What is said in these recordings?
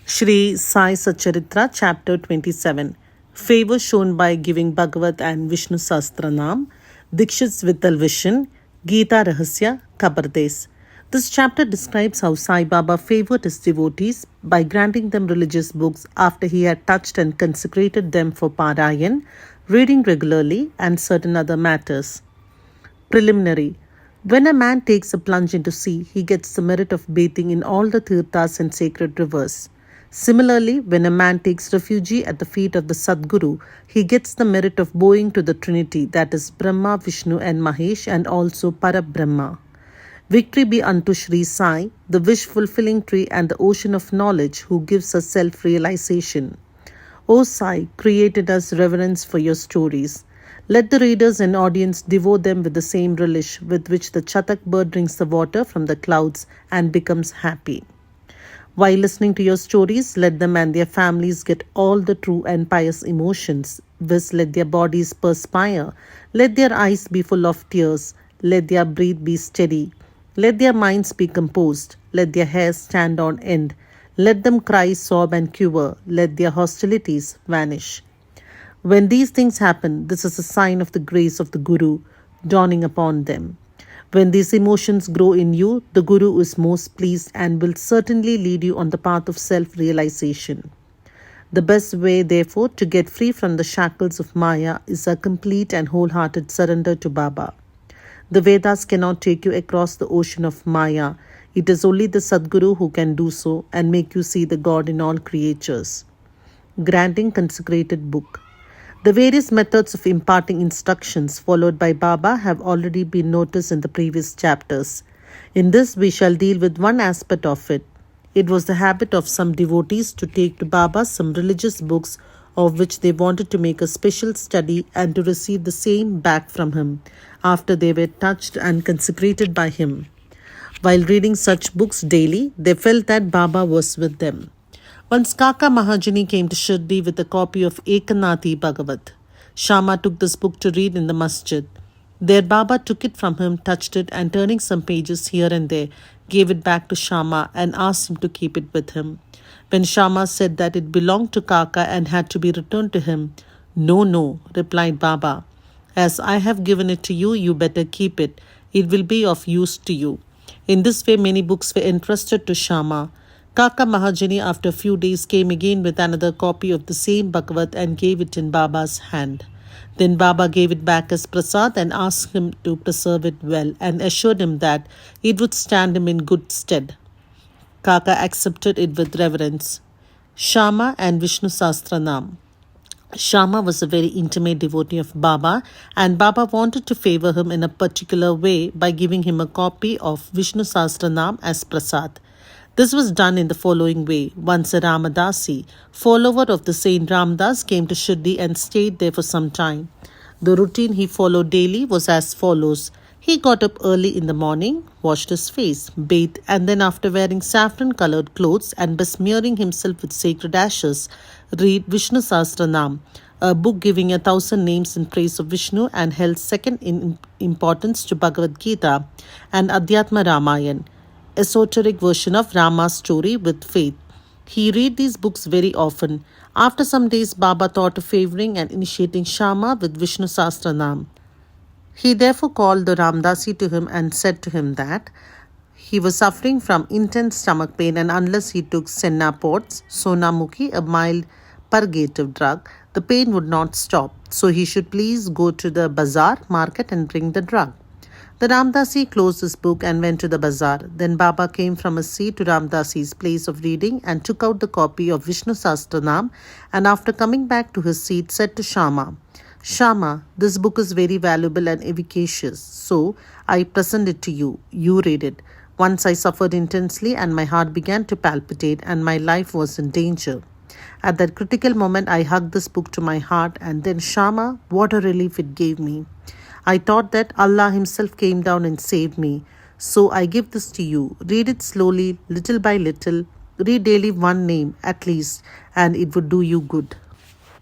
Shri Sai Satcharitra, Chapter 27. Favor shown by giving Bhagavat and Vishnu Sahasranam, Dikshit's Vital Vision, Gita Rahasya, Kabardes. This chapter describes how Sai Baba favored his devotees by granting them religious books after he had touched and consecrated them for Parayan, reading regularly, and certain other matters. Preliminary. When a man takes a plunge into sea, he gets the merit of bathing in all the tirthas and sacred rivers. Similarly, when a man takes refuge at the feet of the Sadguru, he gets the merit of bowing to the Trinity, that is Brahma, Vishnu and Mahesh, and also Parabrahma. Victory be unto Shri Sai, the wish-fulfilling tree and the ocean of knowledge, who gives us self-realization. O Sai, created us reverence for your stories. Let the readers and audience devour them with the same relish with which the chatak bird drinks the water from the clouds and becomes happy. While listening to your stories, let them and their families get all the true and pious emotions. Thus, let their bodies perspire. Let their eyes be full of tears. Let their breath be steady. Let their minds be composed. Let their hair stand on end. Let them cry, sob, and quiver. Let their hostilities vanish. When these things happen, this is a sign of the grace of the Guru dawning upon them. When these emotions grow in you, the Guru is most pleased and will certainly lead you on the path of self-realization. The best way, therefore, to get free from the shackles of Maya is a complete and wholehearted surrender to Baba. The Vedas cannot take you across the ocean of Maya. It is only the Sadguru who can do so and make you see the God in all creatures. Granting consecrated book. The various methods of imparting instructions followed by Baba have already been noticed in the previous chapters. In this, we shall deal with one aspect of it. It was the habit of some devotees to take to Baba some religious books of which they wanted to make a special study and to receive the same back from him after they were touched and consecrated by him. While reading such books daily, they felt that Baba was with them. Once Kaka Mahajani came to Shri with a copy of Ekanathi Bhagavat. Shama took this book to read in the masjid. There Baba took it from him, touched it, and turning some pages here and there, gave it back to Shama and asked him to keep it with him. When Shama said that it belonged to Kaka and had to be returned to him, "No," replied Baba. "As I have given it to you, you better keep it. It will be of use to you." In this way, many books were entrusted to Shama. Kaka Mahajani after a few days came again with another copy of the same Bhagavat and gave it in Baba's hand. Then Baba gave it back as prasad and asked him to preserve it well and assured him that it would stand him in good stead. Kaka accepted it with reverence. Shama and Vishnu Sahasranam. Shama was a very intimate devotee of Baba, and Baba wanted to favor him in a particular way by giving him a copy of Vishnu Sahasranam as prasad. This was done in the following way. Once a Ramadasi, follower of the Saint Ramdas, came to Shri and stayed there for some time. The routine he followed daily was as follows. He got up early in the morning, washed his face, bathed, and then after wearing saffron-colored clothes and besmearing himself with sacred ashes, read Vishnu Sahasranam, a book giving 1,000 names in praise of Vishnu and held second in importance to Bhagavad Gita and Adhyatma Ramayan, esoteric version of Rama's story with faith. He read these books very often. After some days, Baba thought of favoring and initiating Shama with Vishnu Sahasranam. He therefore called the Ramdasi to him and said to him that he was suffering from intense stomach pain, and unless he took Senna Pots, Sonamukhi, a mild purgative drug, the pain would not stop. So he should please go to the bazaar market and bring the drug. The Ramdasi closed his book and went to the bazaar. Then Baba came from his seat to Ramdasi's place of reading and took out the copy of Vishnu Sahasranam, and after coming back to his seat said to Shama, "Shama, this book is very valuable and efficacious, so I present it to you. You read it." Once I suffered intensely and my heart began to palpitate and my life was in danger. At that critical moment, I hugged this book to my heart, and then Shama, what a relief it gave me. I thought that Allah himself came down and saved me. So I give this to you. Read it slowly, little by little. Read daily one name at least, and it would do you good.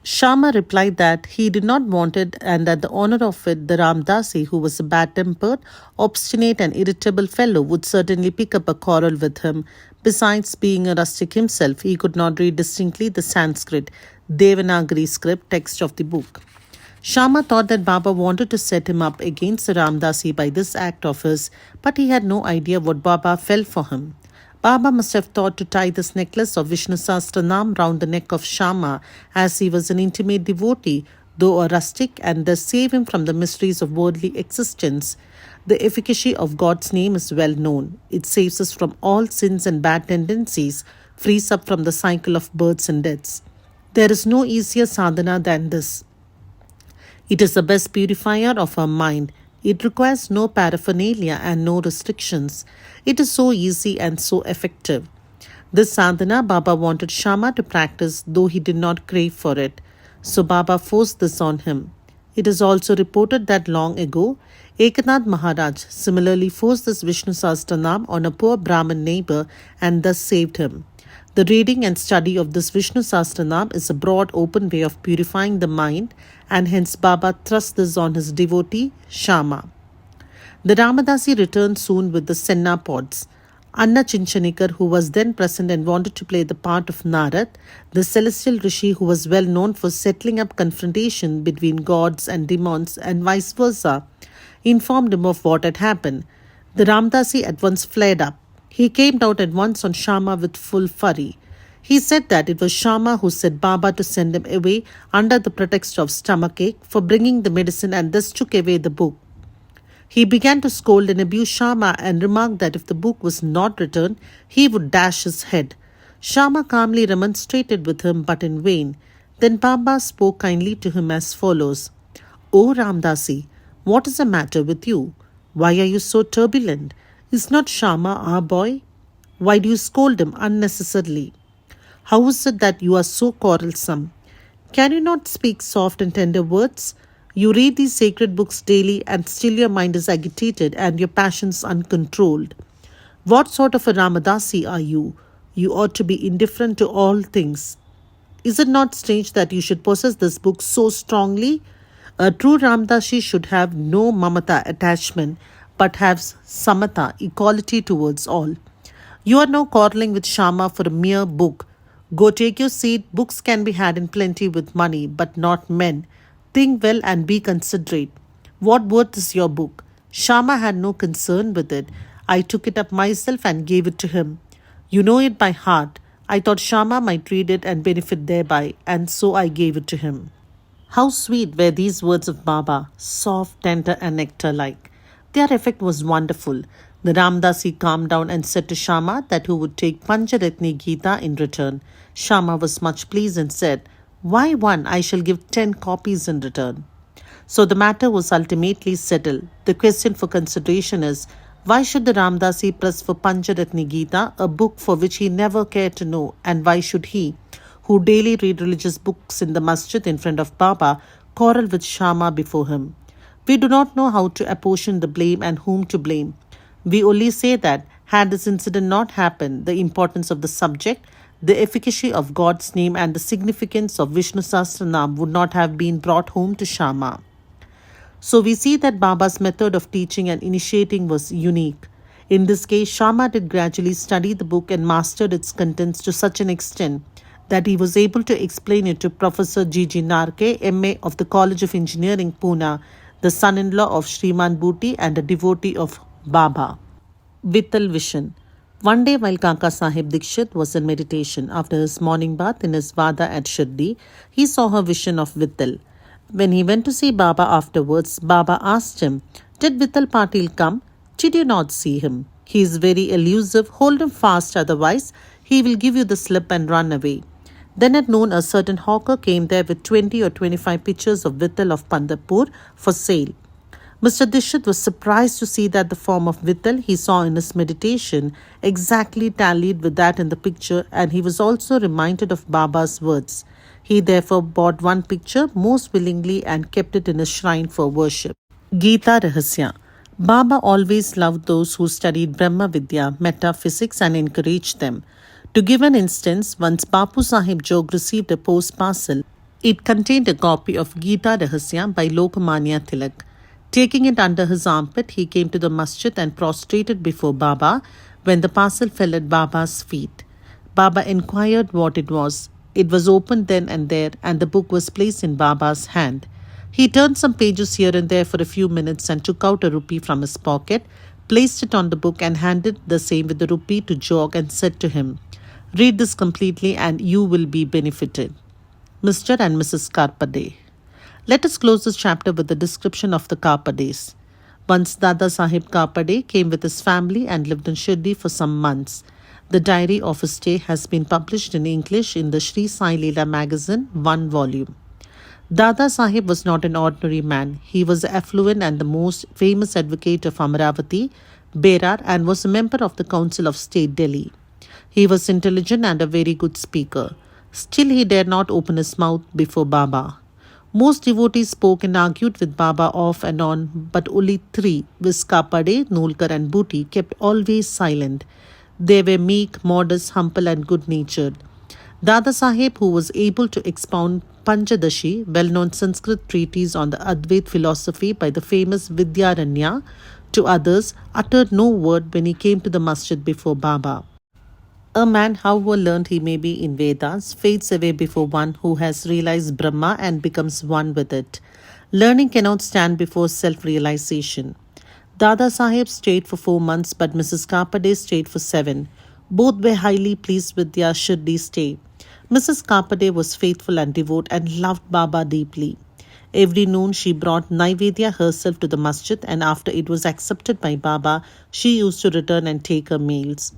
Sharma replied that he did not want it and that the honor of it, the Ramdasi, who was a bad-tempered, obstinate and irritable fellow, would certainly pick up a quarrel with him. Besides being a rustic himself, he could not read distinctly the Sanskrit, Devanagari script text of the book. Sharma thought that Baba wanted to set him up against the Ramdasi by this act of his, but he had no idea what Baba felt for him. Baba must have thought to tie this necklace of Vishnu Sahasranam round the neck of Sharma, as he was an intimate devotee, though a rustic, and thus save him from the mysteries of worldly existence. The efficacy of God's name is well known. It saves us from all sins and bad tendencies, frees us from the cycle of births and deaths. There is no easier sadhana than this. It is the best purifier of our mind. It requires no paraphernalia and no restrictions. It is so easy and so effective. This sadhana Baba wanted Sharma to practice, though he did not crave for it. So Baba forced this on him. It is also reported that long ago, Eknath Maharaj similarly forced this Vishnu Sahasranam on a poor Brahmin neighbor and thus saved him. The reading and study of this Vishnu Sahasranam is a broad open way of purifying the mind, and hence Baba thrust this on his devotee, Sharma. The Ramadasi returned soon with the Senna pods. Anna Chinchanikar, who was then present and wanted to play the part of Narad, the celestial rishi who was well known for settling up confrontation between gods and demons and vice versa, informed him of what had happened. The Ramdasi at once flared up. He came out at once on Sharma with full fury. He said that it was Sharma who set Baba to send him away under the pretext of stomachache for bringing the medicine and thus took away the book. He began to scold and abuse Sharma and remarked that if the book was not returned, he would dash his head. Sharma calmly remonstrated with him, but in vain. Then Baba spoke kindly to him as follows. "O Ramdasi, what is the matter with you? Why are you so turbulent? Is not Sharma our boy? Why do you scold him unnecessarily? How is it that you are so quarrelsome? Can you not speak soft and tender words? You read these sacred books daily and still your mind is agitated and your passions uncontrolled. What sort of a Ramadasi are you? You ought to be indifferent to all things. Is it not strange that you should possess this book so strongly? A true Ramdasi should have no mamata attachment, but have samatha, equality towards all. You are now quarreling with Sharma for a mere book. Go take your seat. Books can be had in plenty with money, but not men. Think well and be considerate. What worth is your book? Sharma had no concern with it. I took it up myself and gave it to him. You know it by heart. I thought Sharma might read it and benefit thereby, and so I gave it to him." How sweet were these words of Baba, soft, tender and nectar-like. Their effect was wonderful. The Ramdasi calmed down and said to Sharma that he would take Pancharatni Gita in return. Sharma was much pleased and said, "Why one? I shall give 10 copies in return." So the matter was ultimately settled. The question for consideration is, why should the Ramdasi press for Pancharatni Gita, a book for which he never cared to know, and why should he, who daily read religious books in the masjid in front of Baba, quarrel with Sharma before him? We do not know how to apportion the blame and whom to blame. We only say that, had this incident not happened, the importance of the subject, the efficacy of God's name and the significance of Vishnu Sahasranam would not have been brought home to Sharma. So we see that Baba's method of teaching and initiating was unique. In this case, Sharma did gradually study the book and mastered its contents to such an extent that he was able to explain it to Professor G.G. Narke, M.A. of the College of Engineering, Pune, the son-in-law of Shriman Bhuti and a devotee of Baba. Vittal Vision. One day while Kaka Sahib Dikshit was in meditation after his morning bath in his Vada at Shri, he saw a vision of Vittal. When he went to see Baba afterwards, Baba asked him, "Did Vittal Patil come? Did you not see him? He is very elusive. Hold him fast, otherwise he will give you the slip and run away." Then at noon, a certain hawker came there with 20 or 25 pictures of Vittal of Pandharpur for sale. Mr. Dikshit was surprised to see that the form of Vittal he saw in his meditation exactly tallied with that in the picture, and he was also reminded of Baba's words. He therefore bought one picture most willingly and kept it in his shrine for worship. Gita Rahasya. Baba always loved those who studied Brahma Vidya, metaphysics, and encouraged them. To give an instance, once Bapu Sahib Jog received a post parcel. It contained a copy of Gita Rahasya by Lokmanya Tilak. Taking it under his armpit, he came to the masjid and prostrated before Baba when the parcel fell at Baba's feet. Baba inquired what it was. It was opened then and there, and the book was placed in Baba's hand. He turned some pages here and there for a few minutes and took out a rupee from his pocket, placed it on the book and handed the same with the rupee to Jog and said to him, "Read this completely and you will be benefited." Mr. and Mrs. Karpade. Let us close this chapter with the description of the Karpades. Once Dada Sahib Karpade came with his family and lived in Shri for some months. The diary of his stay has been published in English in the Shri Sai Leela magazine, 1 volume. Dada Sahib was not an ordinary man. He was the affluent and the most famous advocate of Amaravati, Berar, and was a member of the Council of State, Delhi. He was intelligent and a very good speaker. Still, he dared not open his mouth before Baba. Most devotees spoke and argued with Baba off and on, but only 3, viz. Kapade, Nolkar and Booty, kept always silent. They were meek, modest, humble and good-natured. Dada Sahib, who was able to expound Panchadashi, well-known Sanskrit treatise on the Advait philosophy by the famous Vidyaranya, to others, uttered no word when he came to the masjid before Baba. A man, however learned he may be in Vedas, fades away before one who has realized Brahma and becomes one with it. Learning cannot stand before self-realization. Dada Sahib stayed for 4 months, but Mrs. Karpade stayed for 7. Both were highly pleased with their Shirdi stay. Mrs. Karpade was faithful and devout and loved Baba deeply. Every noon she brought Naivedya herself to the masjid, and after it was accepted by Baba, she used to return and take her meals.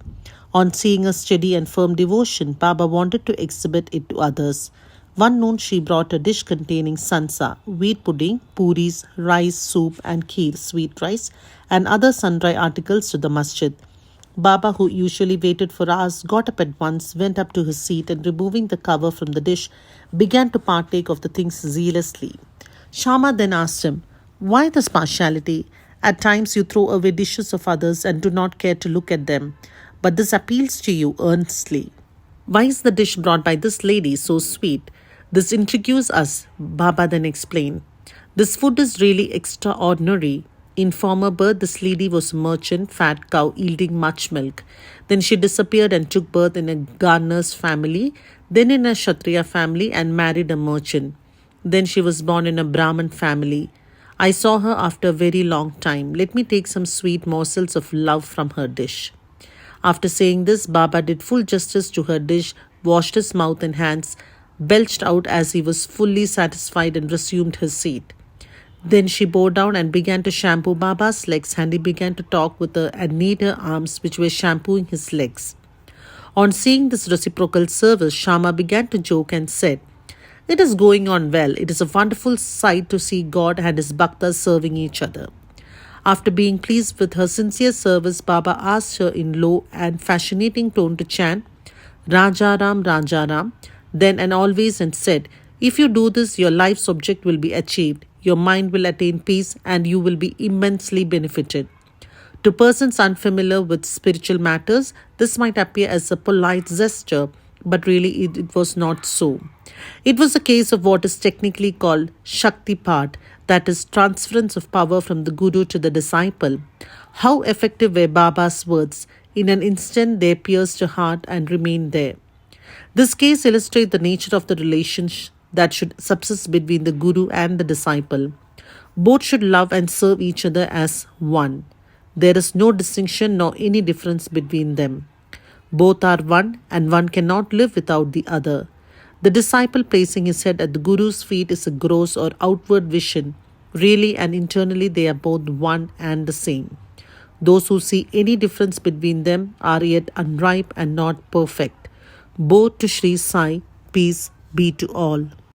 On seeing her steady and firm devotion, Baba wanted to exhibit it to others. One noon she brought a dish containing sansa, wheat pudding, puris, rice, soup and kheer, sweet rice, and other sundry articles to the masjid. Baba, who usually waited for hours, got up at once, went up to his seat and removing the cover from the dish, began to partake of the things zealously. Shama then asked him, "Why this partiality? At times you throw away dishes of others and do not care to look at them. But this appeals to you earnestly. Why is the dish brought by this lady so sweet? This intrigues us," Baba then explained. "This food is really extraordinary. In former birth, this lady was a merchant, fat cow yielding much milk. Then she disappeared and took birth in a gardener's family, then in a Kshatriya family and married a merchant. Then she was born in a Brahman family. I saw her after a very long time. Let me take some sweet morsels of love from her dish." After saying this, Baba did full justice to her dish, washed his mouth and hands, belched out as he was fully satisfied and resumed his seat. Then she bore down and began to shampoo Baba's legs, and he began to talk with her and knead her arms which were shampooing his legs. On seeing this reciprocal service, Shama began to joke and said, "It is going on well. It is a wonderful sight to see God and his bhaktas serving each other." After being pleased with her sincere service, Baba asked her in low and fascinating tone to chant Rajaram, Rajaram, then and always, and said, "If you do this, your life's object will be achieved, your mind will attain peace, and you will be immensely benefited." To persons unfamiliar with spiritual matters, this might appear as a polite gesture, but really it was not so. It was a case of what is technically called Shakti Part, that is, transference of power from the Guru to the disciple. How effective were Baba's words! In an instant they pierced her heart and remained there. This case illustrates the nature of the relationship that should subsist between the Guru and the disciple. Both should love and serve each other as one. There is no distinction nor any difference between them. Both are one, and one cannot live without the other. The disciple placing his head at the Guru's feet is a gross or outward vision. Really and internally they are both one and the same. Those who see any difference between them are yet unripe and not perfect. Both to Shri Sai, peace be to all.